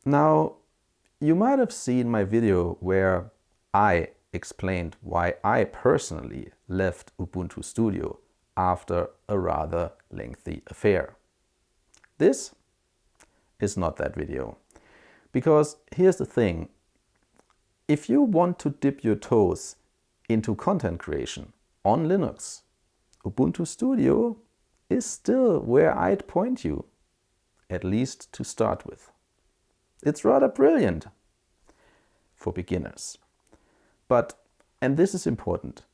Now, you might have seen my video where I explained why I personally left Ubuntu Studio after a rather lengthy affair. This is not that video. Because here's the thing, if you want to dip your toes into content creation on Linux, Ubuntu Studio is still where I'd point you, at least to start with. It's rather brilliant for beginners. But, and this is important,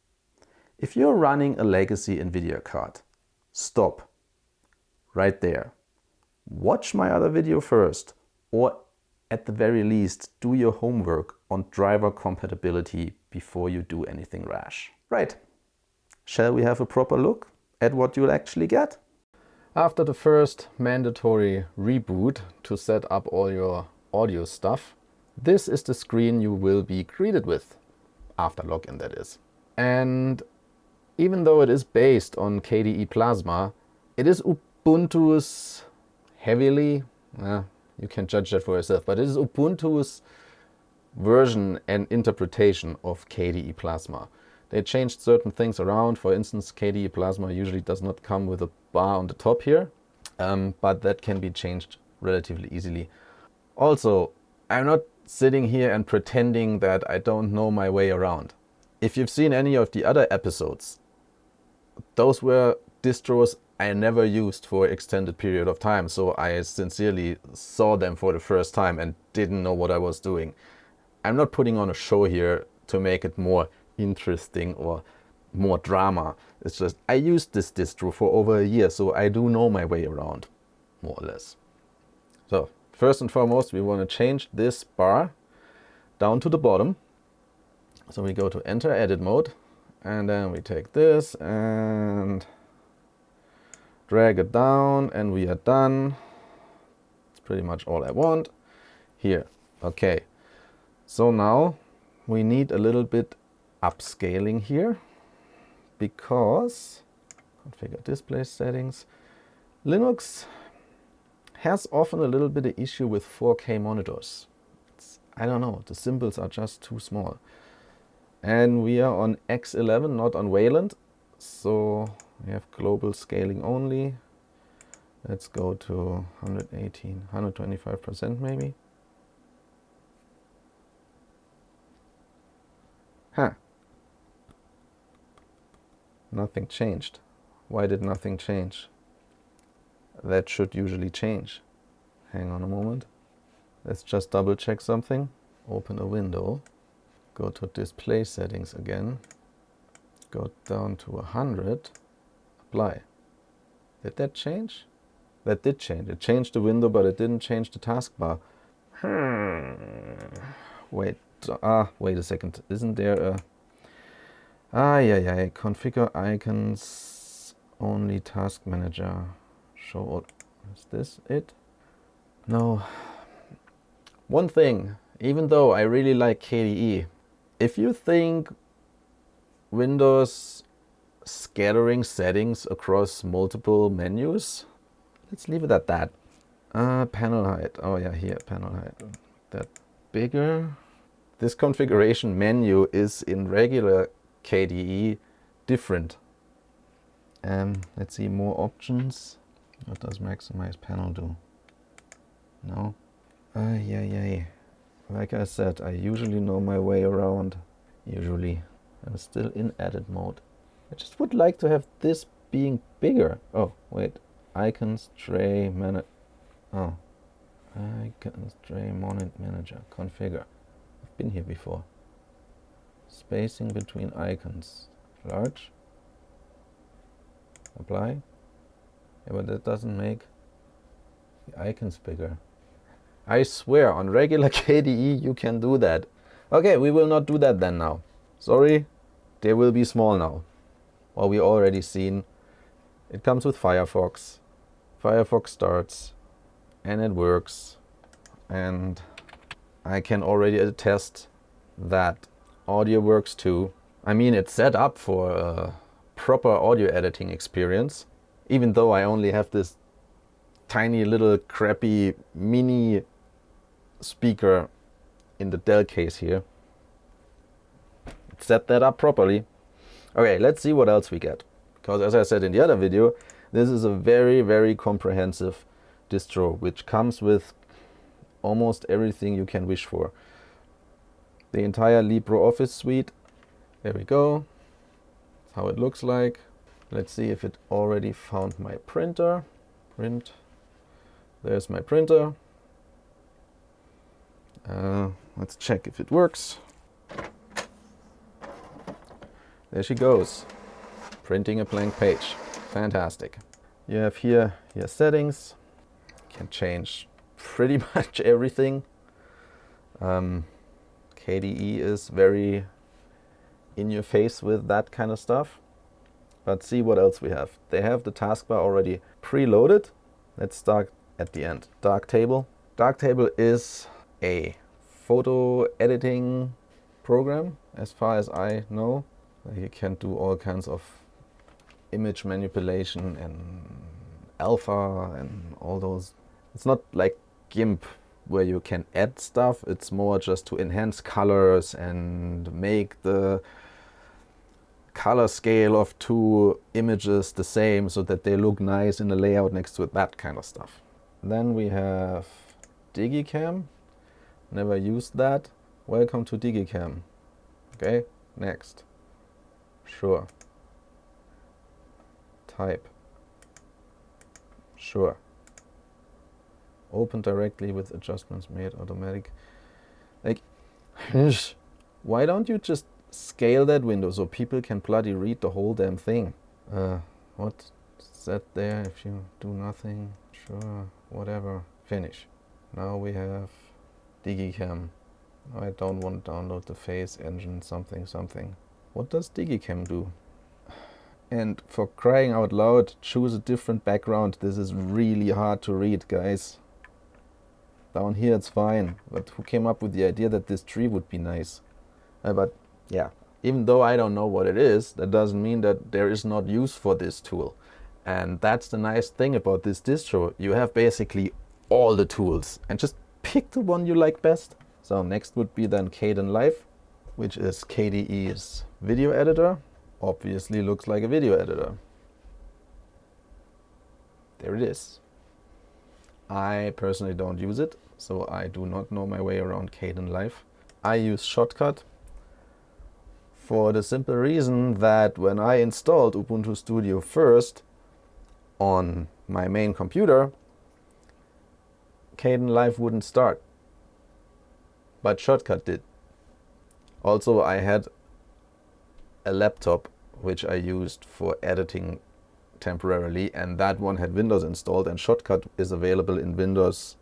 if you're running a legacy Nvidia card, stop right there. Watch my other video first, or at the very least, do your homework on driver compatibility before you do anything rash. Right, shall we have a proper look at what you'll actually get? After the first mandatory reboot to set up all your audio stuff, this is the screen you will be greeted with, after login that is. And even though it is based on KDE Plasma, it is Ubuntu's heavily, you can judge that for yourself, but it is Ubuntu's version and interpretation of KDE Plasma. They changed certain things around. For instance, KDE Plasma usually does not come with a bar on the top here, but that can be changed relatively easily. Also, I'm not sitting here and pretending that I don't know my way around. If you've seen any of the other episodes, those were distros I never used for an extended period of time, so I sincerely saw them for the first time and didn't know what I was doing. I'm not putting on a show here to make it more interesting or more drama. It's just I used this distro for over a year, so I do know my way around, more or less. So first and foremost, we want to change this bar down to the bottom. So we go to enter edit mode, and then we take this and drag it down, and we are done. It's pretty much all I want here. Okay, so now we need a little bit upscaling here, because configure display settings. Linux has often a little bit of issue with 4K monitors. I don't know, the symbols are just too small. And we are on X11, not on Wayland, so we have global scaling only. Let's go to 118, 125% maybe. Huh. Nothing changed. Why did nothing change? That should usually change. Hang on a moment. Let's just double check something. Open a window. Go to display settings again. Go down to 100. Apply. Did that change? That did change. It changed the window, but it didn't change the taskbar. Wait. Wait a second. Isn't there a... configure icons only task manager. Show. Is this it? No. One thing, even though I really like KDE, if you think Windows scattering settings across multiple menus, let's leave it at that. Panel height. Oh yeah, here, panel height. That bigger. This configuration menu is in regular KDE different. Let's see, more options. What does maximize panel do? No. Like I said, I usually know my way around. Usually. I'm still in edit mode. I just would like to have this being bigger. Oh, wait. Icons, tray, manager. Oh. Icons, tray, manager. Configure. I've been here before. Spacing between icons. Large. Apply. Yeah, but that doesn't make the icons bigger. I swear, on regular KDE you can do that. Okay, we will not do that then now. Sorry, they will be small now. Well, we already seen it comes with Firefox. Firefox starts and it works. And I can already attest that audio works too. I mean, it's set up for a proper audio editing experience, even though I only have this tiny little crappy mini speaker in the Dell case here. Set that up properly. Okay, let's see what else we get. Because as I said in the other video, this is a very, very comprehensive distro, which comes with almost everything you can wish for. The entire LibreOffice suite. There we go. That's how it looks like. Let's see if it already found my printer. Print. There's my printer. Let's check if it works. There she goes. Printing a blank page. Fantastic. You have here your settings. You can change pretty much everything. KDE is very in your face with that kind of stuff. But see what else we have. They have the taskbar already preloaded. Let's start at the end. Darktable. Darktable is a photo editing program, as far as I know. You can do all kinds of image manipulation and alpha and all those. It's not like GIMP where you can add stuff. It's more just to enhance colors and make the color scale of two images the same so that they look nice in the layout next to it, that kind of stuff. Then we have DigiKam. Never used that. Welcome to DigiKam. Okay, next. Sure. Type. Sure. Open directly with adjustments made automatic. Like, why don't you just scale that window so people can bloody read the whole damn thing? What's that there if you do nothing? Sure, whatever. Finish. Now we have DigiKam. I don't want to download the face engine something. What does DigiKam do? And for crying out loud, choose a different background. This is really hard to read, guys. Down here it's fine, but who came up with the idea that this tree would be nice? But yeah, even though I don't know what it is, that doesn't mean that there is not use for this tool. And that's the nice thing about this distro. You have basically all the tools and just pick the one you like best. So next would be then Kdenlive, which is KDE's video editor. Obviously looks like a video editor. There it is. I personally don't use it, so I do not know my way around Kdenlive. I use ShotCut for the simple reason that when I installed Ubuntu Studio first on my main computer, Kdenlive wouldn't start, but ShotCut did. Also, I had a laptop which I used for editing temporarily, and that one had Windows installed, and ShotCut is available in Windows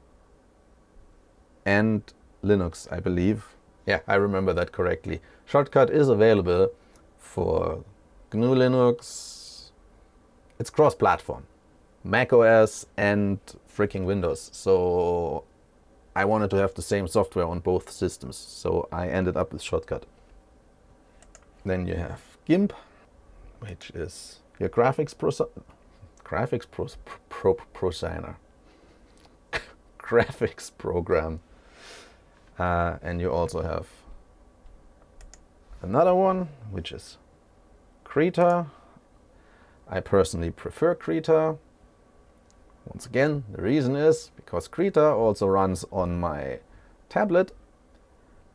and Linux, I believe. Yeah, I remember that correctly. ShotCut is available for GNU Linux. It's cross-platform, Mac OS and freaking Windows. So I wanted to have the same software on both systems, so I ended up with ShotCut. Then you have GIMP, which is your graphics program. And you also have another one, which is Krita. I personally prefer Krita. Once again, the reason is because Krita also runs on my tablet,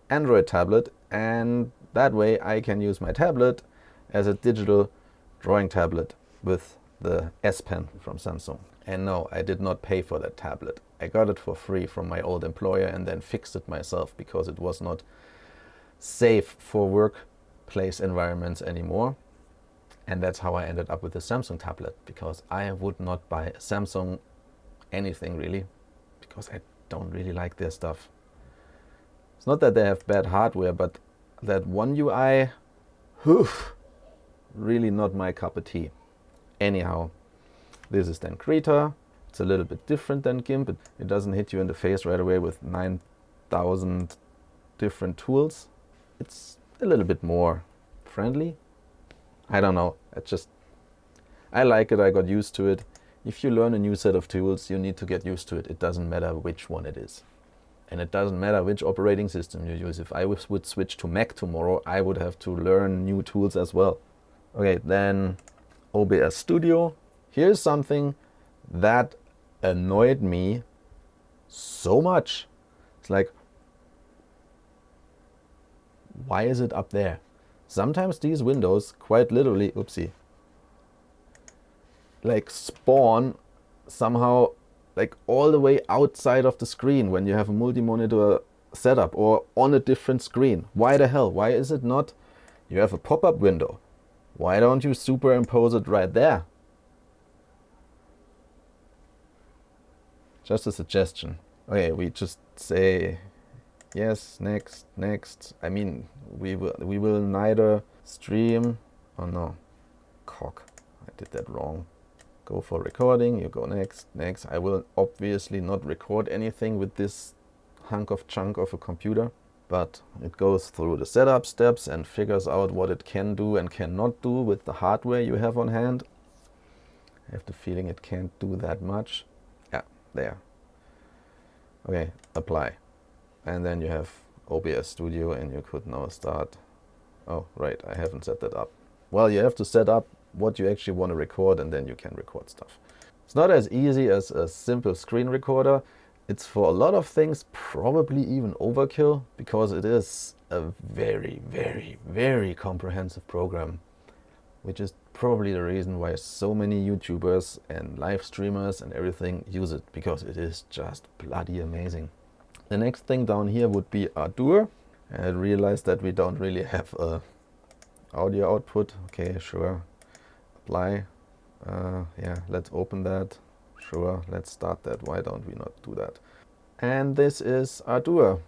Android tablet, and that way I can use my tablet as a digital drawing tablet with the S Pen from Samsung. And no, I did not pay for that tablet. I got it for free from my old employer and then fixed it myself because it was not safe for workplace environments anymore. And that's how I ended up with the Samsung tablet, because I would not buy a Samsung anything really, because I don't really like their stuff. It's not that they have bad hardware, but that One UI, really not my cup of tea. Anyhow, this is then Krita. It's a little bit different than GIMP. It doesn't hit you in the face right away with 9,000 different tools. It's a little bit more friendly. I don't know. I like it. I got used to it. If you learn a new set of tools, you need to get used to it. It doesn't matter which one it is. And it doesn't matter which operating system you use. If I would switch to Mac tomorrow, I would have to learn new tools as well. Okay, then OBS Studio. Here's something that annoyed me so much. It's like, why is it up there? Sometimes these windows quite literally, oopsie, like spawn somehow like all the way outside of the screen when you have a multi-monitor setup or on a different screen. Why the hell? Why is it not? You have a pop-up window. Why don't you superimpose it right there? Just a suggestion. Okay, we just say yes, next, next. I mean, we will neither stream. Oh no, cock. I did that wrong. Go for recording, you go next, next. I will obviously not record anything with this chunk of a computer, but it goes through the setup steps and figures out what it can do and cannot do with the hardware you have on hand. I have the feeling it can't do that much. Yeah, there. Okay, apply. And then you have OBS Studio and you could now start. Oh, right, I haven't set that up. Well, you have to set up what you actually want to record and then you can record stuff. It's not as easy as a simple screen recorder. It's for a lot of things probably even overkill because it is a very, very, very comprehensive program, which is probably the reason why so many YouTubers and live streamers and everything use it, because it is just bloody amazing. The next thing down here would be Ardour. I realized that we don't really have a audio output. Okay, sure. Apply. Yeah, let's open that. Sure, let's start that. Why don't we not do that? And this is Ardour,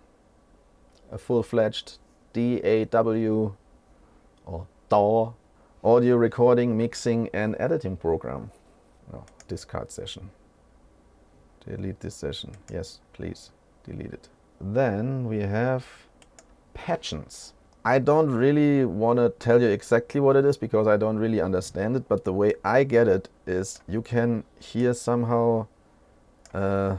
a full-fledged DAW or DAW audio recording, mixing and editing program. Oh, discard session. Delete this session. Yes, please delete it. Then we have Patchance. I don't really want to tell you exactly what it is because I don't really understand it, but the way I get it is you can hear somehow, I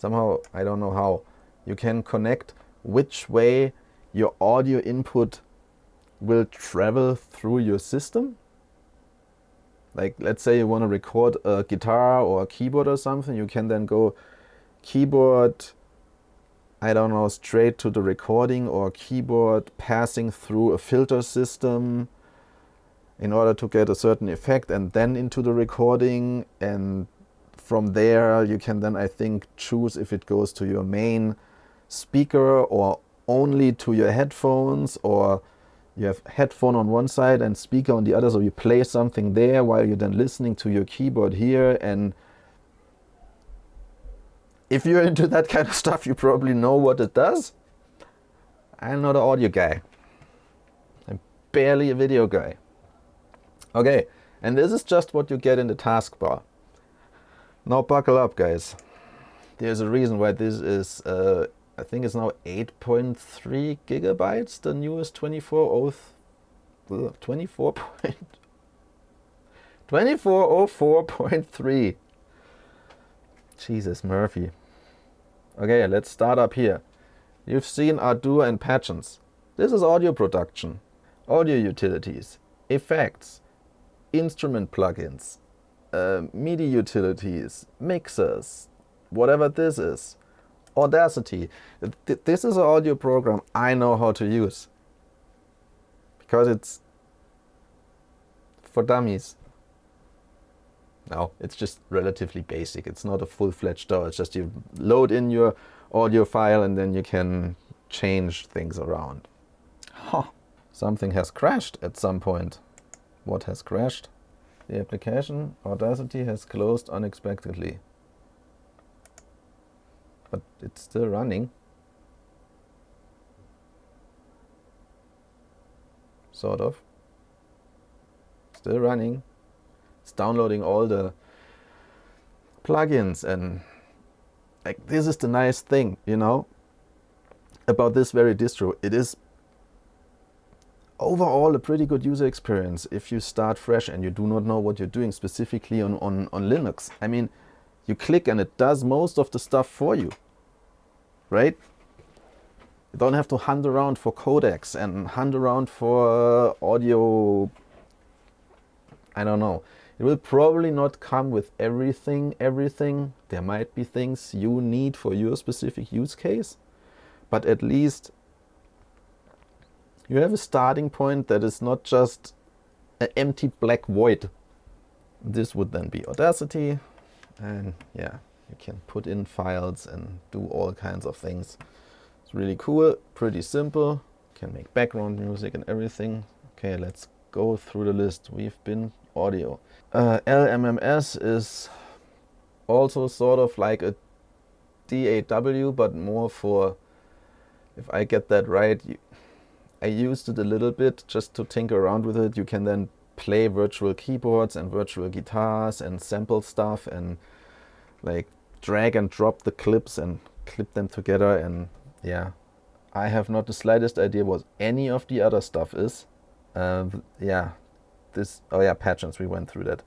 don't know how, you can connect which way your audio input will travel through your system. Like, let's say you want to record a guitar or a keyboard or something, you can then go keyboard, I don't know, straight to the recording, or keyboard passing through a filter system in order to get a certain effect, and then into the recording, and from there you can then, I think, choose if it goes to your main speaker or only to your headphones, or you have headphone on one side and speaker on the other, so you play something there while you're then listening to your keyboard here. And if you're into that kind of stuff, you probably know what it does. I'm not an audio guy. I'm barely a video guy. Okay, and this is just what you get in the taskbar. Now buckle up, guys. There's a reason why this is, I think it's now 8.3 gigabytes, the newest 2404.3. Jesus Murphy. Okay, let's start up here. You've seen Ardour and Patchance. This is audio production, audio utilities, effects, instrument plugins, MIDI utilities, mixers, whatever this is. Audacity. This is an audio program I know how to use because it's for dummies. No, it's just relatively basic. It's not a full-fledged DAW. It's just you load in your audio file and then you can change things around. Huh. Something has crashed at some point. What has crashed? The application Audacity has closed unexpectedly. But it's still running. Sort of. Still running. It's downloading all the plugins, and like, this is the nice thing, you know, about this very distro. It is overall a pretty good user experience if you start fresh and you do not know what you're doing, specifically on Linux. I mean, you click and it does most of the stuff for you. right? You don't have to hunt around for codecs and hunt around for audio. I don't know. It will probably not come with everything. There might be things you need for your specific use case, but at least you have a starting point that is not just an empty black void. This would then be Audacity, and yeah, you can put in files and do all kinds of things. It's really cool, pretty simple. Can make background music and everything. Okay, let's go through the list. We've been audio. LMMS is also sort of like a DAW, but more for, if I get that right, I used it a little bit just to tinker around with it. You can then play virtual keyboards and virtual guitars and sample stuff and like drag and drop the clips and clip them together. And yeah, I have not the slightest idea what any of the other stuff is. Yeah, this, oh yeah, Patchance, we went through that.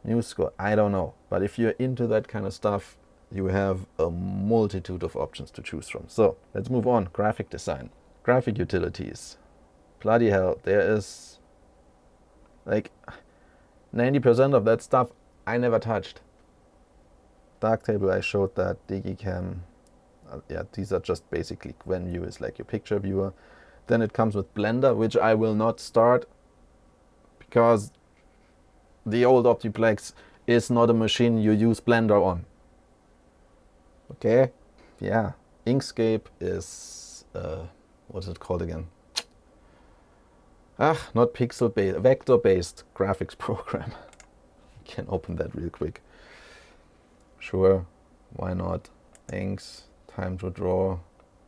MuseScore, I don't know. But if you're into that kind of stuff, you have a multitude of options to choose from. So let's move on. Graphic design, graphic utilities. Bloody hell, there is like 90% of that stuff I never touched. Darktable, I showed that. DigiKam, yeah, these are just basically when view is like your picture viewer. Then it comes with Blender, which I will not start because the old Optiplex is not a machine you use Blender on. Okay, yeah. Inkscape is, what's it called again? Not pixel-based, vector-based graphics program. You can open that real quick. Sure, why not? Inks, time to draw,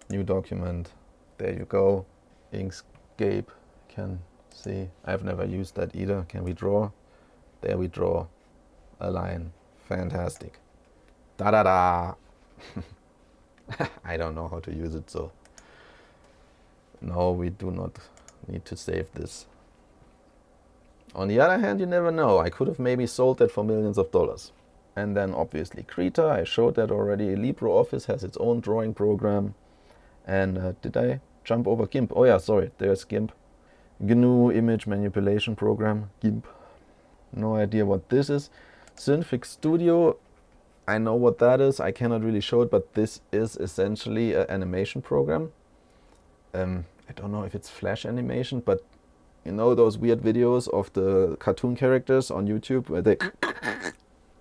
new document. There you go. Inkscape, can see. I've never used that either. Can we draw? There we draw a line. Fantastic. Da-da-da. I don't know how to use it, so no, we do not need to save this. On the other hand, you never know. I could have maybe sold that for millions of dollars. And then obviously Krita, I showed that already. LibreOffice has its own drawing program. And did I jump over GIMP? Oh yeah, sorry, there's GIMP. GNU image manipulation program, GIMP. No idea what this is. Synfig Studio, I know what that is. I cannot really show it, but this is essentially an animation program. I don't know if it's Flash animation, but you know those weird videos of the cartoon characters on YouTube where they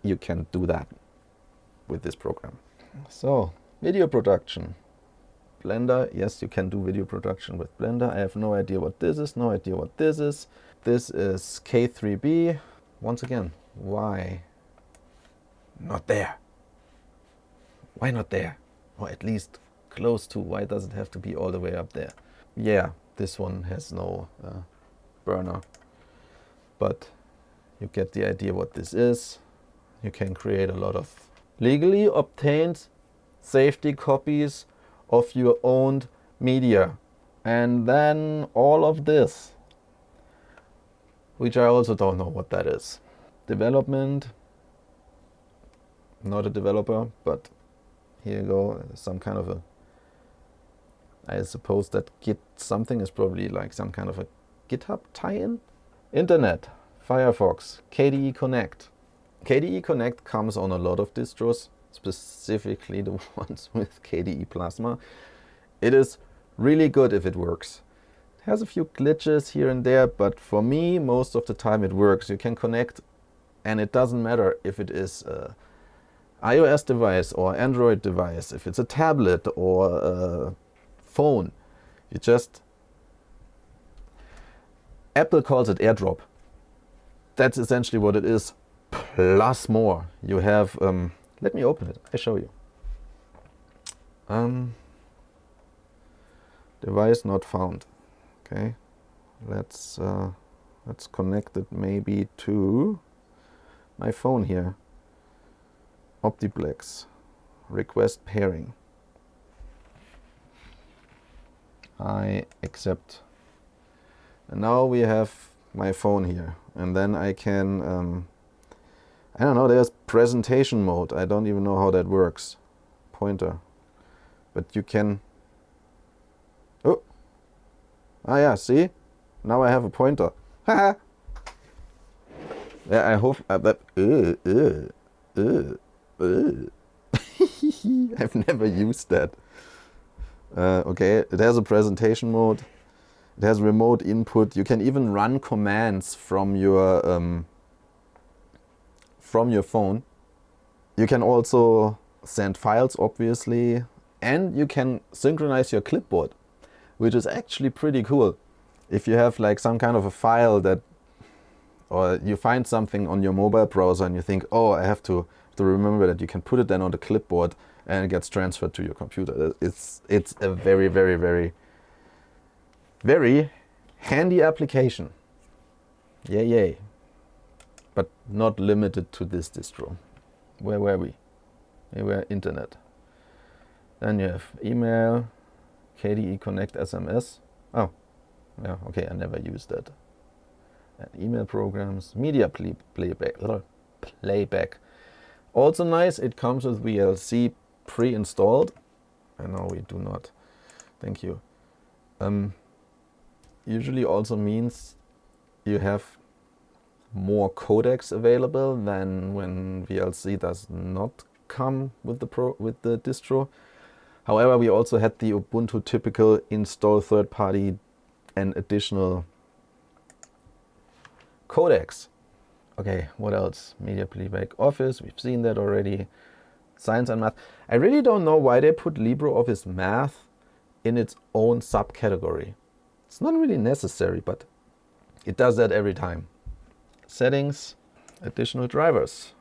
you can do that with this program. So, video production. Blender, yes, you can do video production with Blender. I have no idea what this is, no idea what this is. This is K3B. Once again, why not there? Why not there? Or at least close to. Why does it have to be all the way up there? Yeah, this one has no burner, but you get the idea what this is. You can create a lot of legally obtained safety copies of your owned media. And then all of this, which I also don't know what that is. Development, not a developer, but here you go, some kind of a, I suppose that Git something is probably like some kind of a GitHub tie-in. Internet, Firefox, KDE Connect. KDE Connect comes on a lot of distros, specifically the ones with KDE Plasma. It is really good if it works. It has a few glitches here and there, but for me, most of the time it works. You can connect, and it doesn't matter if it is an iOS device or Android device, if it's a tablet or a phone. You just, Apple calls it AirDrop. That's essentially what it is, plus more. You have, let me open it, I show you. Device not found. Okay, let's connect it maybe to my phone here. Optiplex, request pairing. I accept. And now we have my phone here, and then I can, I don't know, there's presentation mode. I don't even know how that works. Pointer. but you can... Oh! Ah yeah, see? Now I have a pointer. Haha! Yeah, I hope that... I've never used that. Okay, it has a presentation mode. It has remote input. You can even run commands from your phone. You can also send files, obviously, and you can synchronize your clipboard, which is actually pretty cool. If you have like some kind of a file that, or you find something on your mobile browser and you think, oh, I have to remember that, you can put it then on the clipboard and it gets transferred to your computer. It's a very, very, very, very handy application. Yay, yay. But not limited to this distro. Where were we? We were internet. Then you have email, KDE Connect SMS. Oh, yeah, okay, I never used that. And email programs, media playback. Also nice, it comes with VLC pre-installed. I know we do not. Thank you. Usually also means you have more codecs available than when VLC does not come with the distro. However, we also had the Ubuntu typical install third-party and additional codecs. Okay, what else? Media Playback Office, we've seen that already. Science and Math. I really don't know why they put LibreOffice Math in its own subcategory. It's not really necessary, but it does that every time. Settings, additional drivers.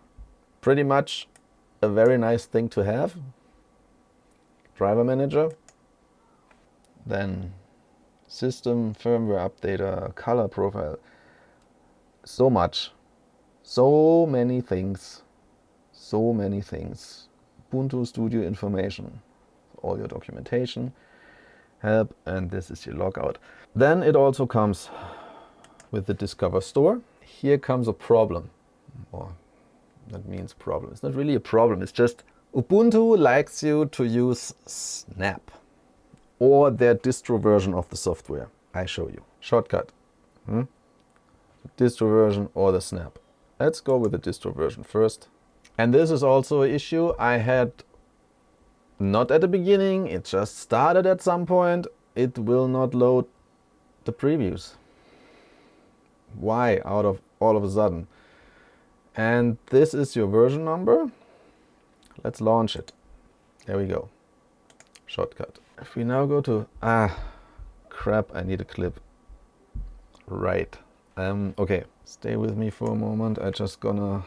Pretty much a very nice thing to have. Driver Manager. Then System, Firmware Updater, Color Profile. So much. So many things. So many things. Ubuntu Studio information. All your documentation. Help, and this is your logout. Then it also comes with the Discover Store. Here comes a problem. Or that means problem. It's not really a problem. It's just Ubuntu likes you to use Snap or their distro version of the software. I show you. ShotCut. Distro version or the Snap. Let's go with the distro version first. And this is also an issue I had not at the beginning. It just started at some point. It will not load the previews. Why out of all of a sudden? And this is your version number. Let's launch it. There we go. ShotCut. If we now go to, crap, I need a clip. Right. Okay, stay with me for a moment. I just gonna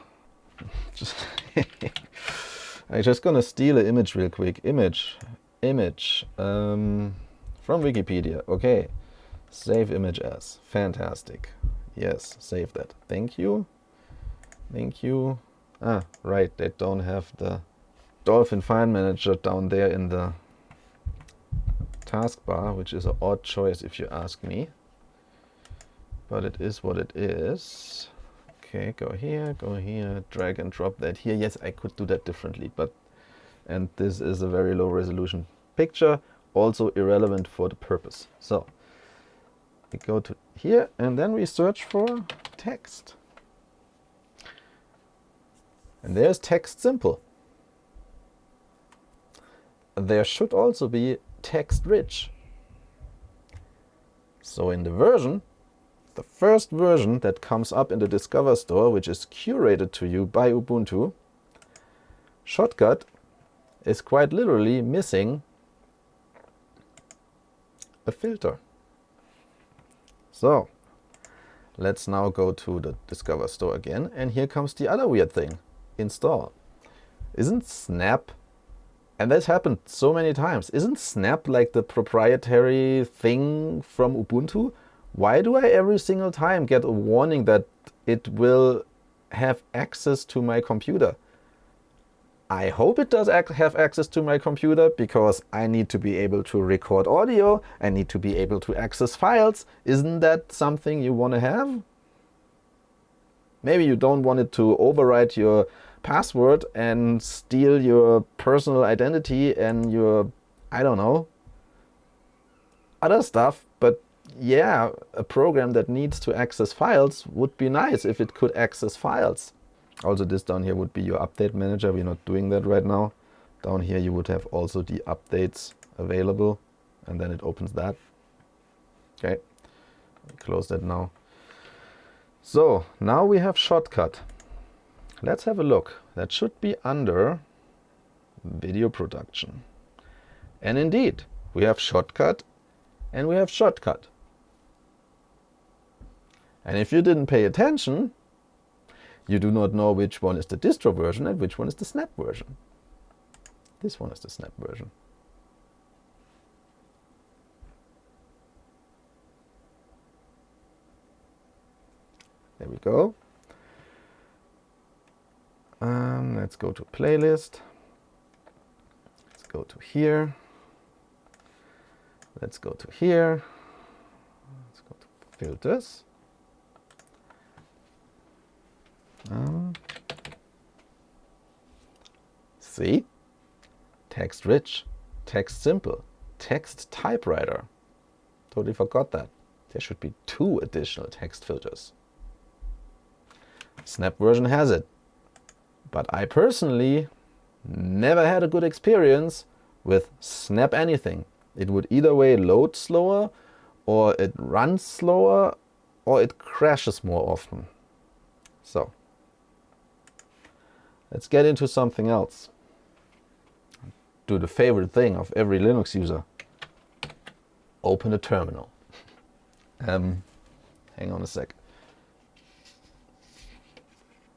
steal an image real quick. Image from Wikipedia. Okay, save image as. Fantastic. Yes, save that. Thank you. Thank you. Ah, right, they don't have the Dolphin File Manager down there in the taskbar, which is an odd choice if you ask me. But it is what it is. Okay, go here, drag and drop that here. Yes, I could do that differently, but, and this is a very low resolution picture, also irrelevant for the purpose. So we go to here and then we search for text. And there's text simple. There should also be text rich. So in the version, the first version that comes up in the Discover Store, which is curated to you by Ubuntu, ShotCut is quite literally missing a filter. So let's now go to the Discover Store again, and here comes the other weird thing. Install. Isn't Snap, and this happened so many times, isn't Snap like the proprietary thing from Ubuntu? Why do I every single time get a warning that it will have access to my computer? I hope it does have access to my computer, because I need to be able to record audio, I need to be able to access files. Isn't that something you want to have? Maybe you don't want it to override your password and steal your personal identity and your I don't know, other stuff. But yeah, a program that needs to access files would be nice if it could access files. Also, this down here would be your update manager. We're not doing that right now. Down here you would have also the updates available, and then it opens that. Okay, close that now. So now we have ShotCut. Let's have a look. That should be under video production. And indeed, we have ShotCut and we have ShotCut. And if you didn't pay attention, you do not know which one is the distro version and which one is the snap version. This one is the snap version. There we go. Let's go to playlist. Let's go to here. Let's go to here. Let's go to filters. See? Text rich, text simple, text typewriter. Totally forgot that. There should be 2 additional text filters. Snap version has it. But I personally never had a good experience with snap anything. It would either way load slower, or it runs slower, or it crashes more often. So let's get into something else. Do the favorite thing of every Linux user. Open a terminal. Hang on a sec.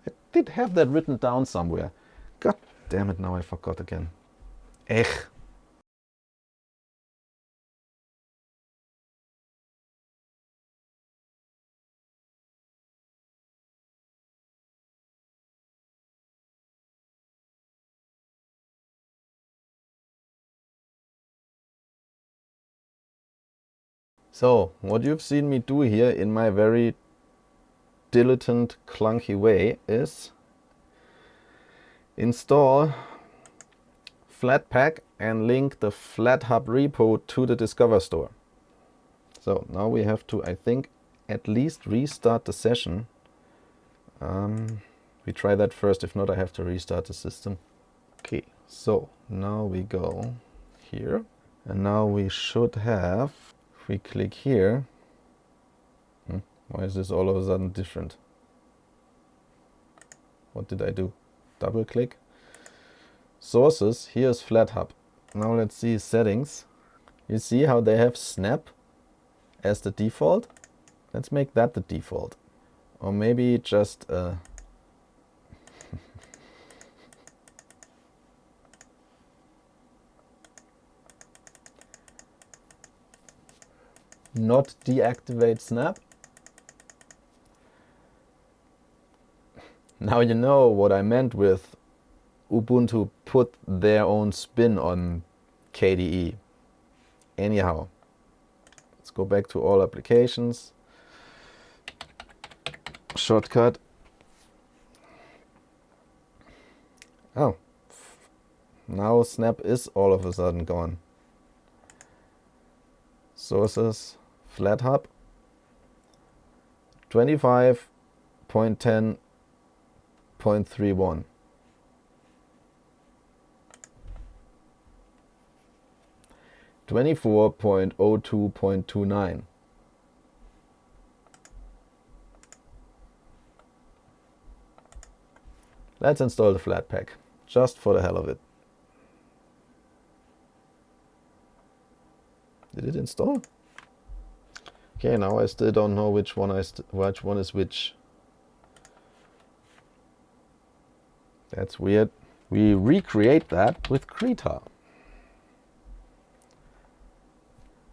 I did have that written down somewhere. God damn it, now I forgot again. Ech. So, what you've seen me do here in my very dilettante, clunky way is install Flatpak and link the Flathub repo to the Discover store. So now we have to, I think, at least restart the session. We try that first. If not, I have to restart the system. Okay, so now we go here. And now we should have, if we click here, why is this all of a sudden different? What did I do? Double click. Sources, here's Flathub. Now let's see settings. You see how they have snap as the default? Let's make that the default. Or maybe just not deactivate snap. Now you know what I meant with Ubuntu put their own spin on KDE. Anyhow, let's go back to all applications. ShotCut. Oh, now snap is all of a sudden gone. Sources, Flathub, 25.10.31. .02.29. Let's install the Flatpak, just for the hell of it. Did it install? Okay, now I still don't know which one is which. That's weird. We recreate that with Krita.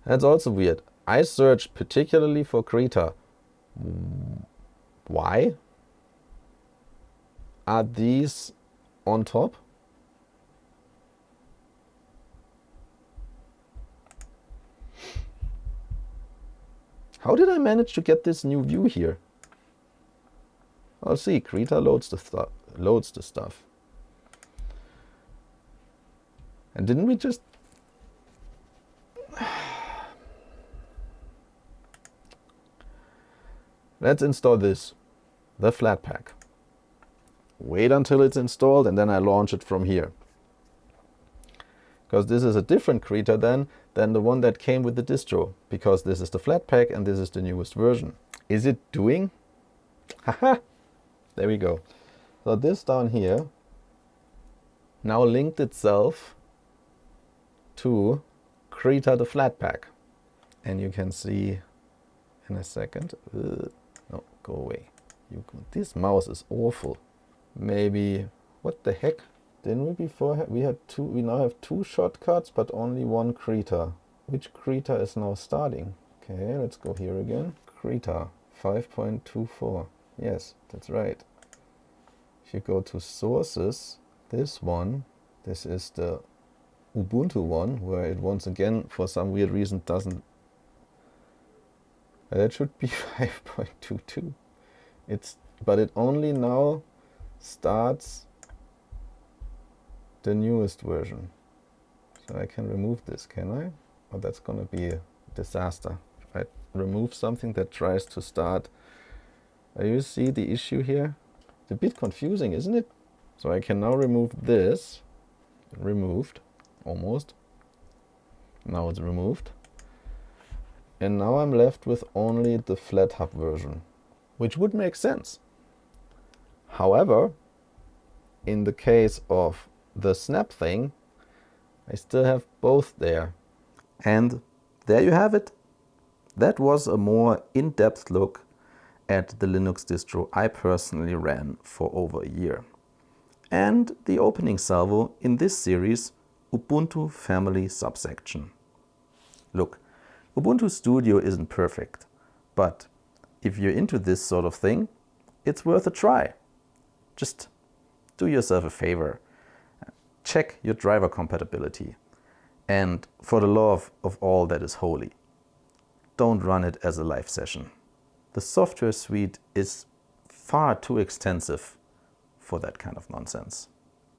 That's also weird. I searched particularly for Krita. Why are these on top? How did I manage to get this new view here? I'll see. Krita loads the stuff. And didn't we just Let's install this, the Flatpak. Wait until it's installed and then I launch it from here. Because this is a different Krita than the one that came with the distro. Because this is the Flatpak and this is the newest version. Is it doing? Haha! There we go. So this down here now linked itself to Krita the Flatpak. And you can see in a second. No, go away. This mouse is awful. Maybe, what the heck? Didn't we before we had two? We now have two ShotCuts, but only one Krita. Which Krita is now starting? Okay, let's go here again. Krita 5.24. Yes, that's right. If you go to sources, this one, this is the Ubuntu one, where it once again, for some weird reason, doesn't. That should be 5.22. But it only now starts the newest version. So I can remove this, can I? Oh, that's gonna be a disaster. If I remove something that tries to start. You see the issue here? It's a bit confusing, isn't it? So I can now remove this. Removed, almost. Now it's removed. And now I'm left with only the Flathub version, which would make sense. However, in the case of the snap thing, I still have both there. And there you have it. That was a more in-depth look at the Linux distro I personally ran for over a year. And the opening salvo in this series, Ubuntu Family subsection. Look, Ubuntu Studio isn't perfect, but if you're into this sort of thing, it's worth a try. Just do yourself a favor. Check your driver compatibility. And for the love of all that is holy, don't run it as a live session. The software suite is far too extensive for that kind of nonsense.